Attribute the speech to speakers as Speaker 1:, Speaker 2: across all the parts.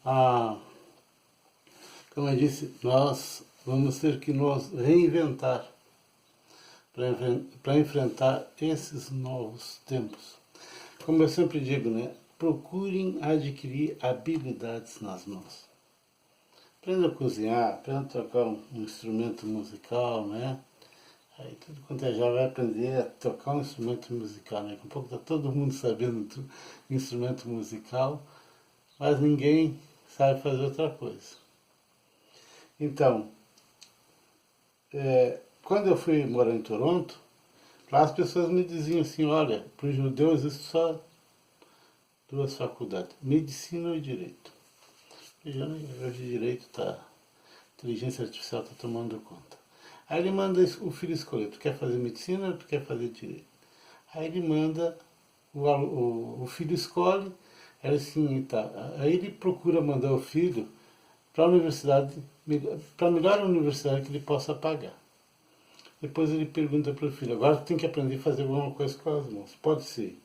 Speaker 1: Ah, como eu disse, nós vamos ter que nos reinventar para enfrentar esses novos tempos. Como eu sempre digo, né? Procurem adquirir habilidades nas mãos. Aprenda a cozinhar, aprenda a tocar um instrumento musical, né? Aí tudo quanto é já vai aprender a tocar um instrumento musical, né? Daqui a pouco está todo mundo sabendo instrumento musical, mas ninguém sabe fazer outra coisa. Então, quando eu fui morar em Toronto, lá as pessoas me diziam assim, olha, para os judeus existem só duas faculdades, medicina e direito. Hoje direito está, a inteligência artificial está tomando conta. Aí ele manda o filho escolher, tu quer fazer medicina ou tu quer fazer direito? Aí ele manda, o filho escolhe, aí, assim, tá. Aí ele procura mandar o filho para a universidade, para a melhor universidade que ele possa pagar. Depois ele pergunta para o filho, agora tu tem que aprender a fazer alguma coisa com as mãos. Pode ser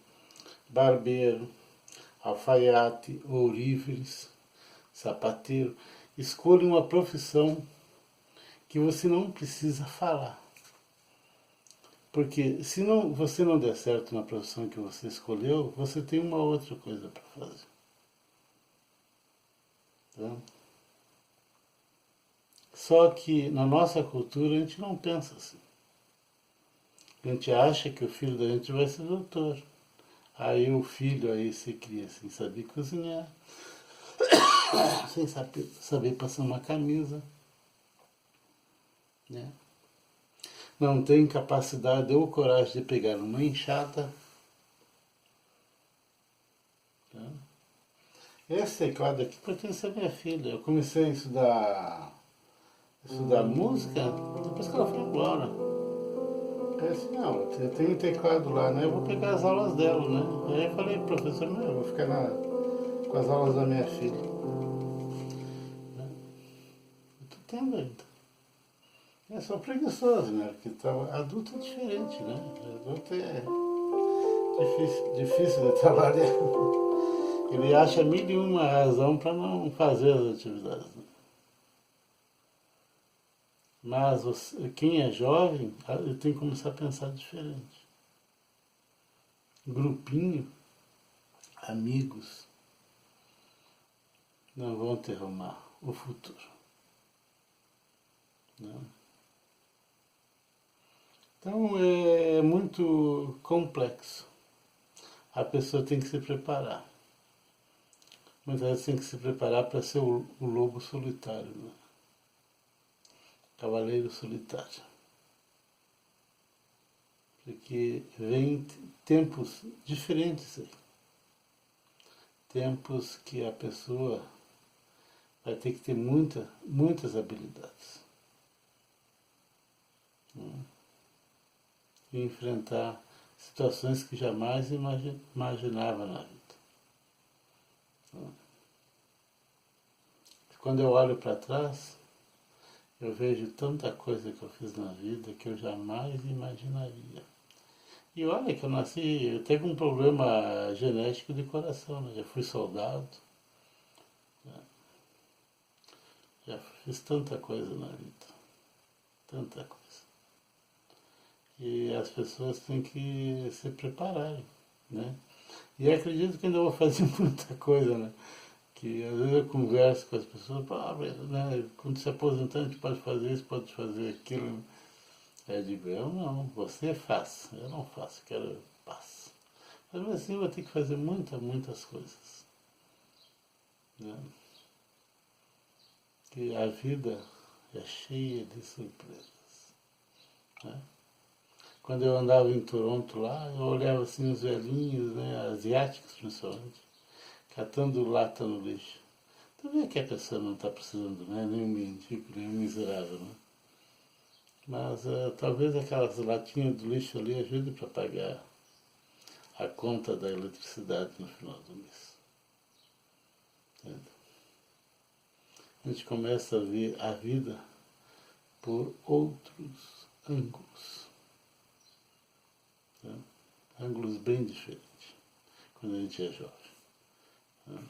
Speaker 1: barbeiro, alfaiate, ourives, sapateiro. Escolha uma profissão que você não precisa falar. Porque se não, você não der certo na profissão que você escolheu, você tem uma outra coisa para fazer. Tá? Só que na nossa cultura a gente não pensa assim. A gente acha que o filho da gente vai ser doutor. Aí o filho aí se cria sem saber cozinhar, sem saber passar uma camisa, né? Não tem capacidade ou coragem de pegar uma enxada. Tá? Esse teclado aqui pertence à minha filha. Eu comecei a estudar música depois que ela foi embora. Eu disse, não, eu tenho um teclado lá, né? Eu vou pegar as aulas dela, né? Aí eu falei, professor, não, eu vou ficar com as aulas da minha filha. Eu tô tendo ainda. É só preguiçoso, né? Porque adulto é diferente, né? Adulto é difícil de trabalhar. Ele acha mil e uma razão para não fazer as atividades. Né? Mas quem é jovem, ele tem que começar a pensar diferente. Grupinho, amigos, não vão te arrumar o futuro. Né? Então é muito complexo. A pessoa tem que se preparar. Muitas vezes tem que se preparar para ser o lobo solitário, né? Cavaleiro solitário. Porque vem tempos diferentes aí. Tempos que a pessoa vai ter que ter muitas habilidades. E enfrentar situações que jamais imaginava na vida. Quando eu olho para trás, eu vejo tanta coisa que eu fiz na vida que eu jamais imaginaria. E olha que eu teve um problema genético de coração, né? Já fui soldado, já fiz tanta coisa na vida, tanta coisa. E as pessoas têm que se prepararem, né? E eu acredito que ainda vou fazer muita coisa, né? Que às vezes eu converso com as pessoas, né? Quando se aposentar a gente pode fazer isso, pode fazer aquilo. Aí eu digo, eu não, você faz, eu não faço, quero paz. Mas assim eu vou ter que fazer muitas coisas. Né? Que a vida é cheia de surpresas. Né? Quando eu andava em Toronto lá, eu olhava assim os velhinhos, né, asiáticos principalmente, catando lata no lixo. Tu vê que a pessoa não está precisando, né, nem um mendigo, nem um miserável, né? Mas talvez aquelas latinhas do lixo ali ajudem para pagar a conta da eletricidade no final do mês. Entende? A gente começa a ver a vida por outros ângulos. Né? Ângulos bem diferentes quando a gente é jovem. Né?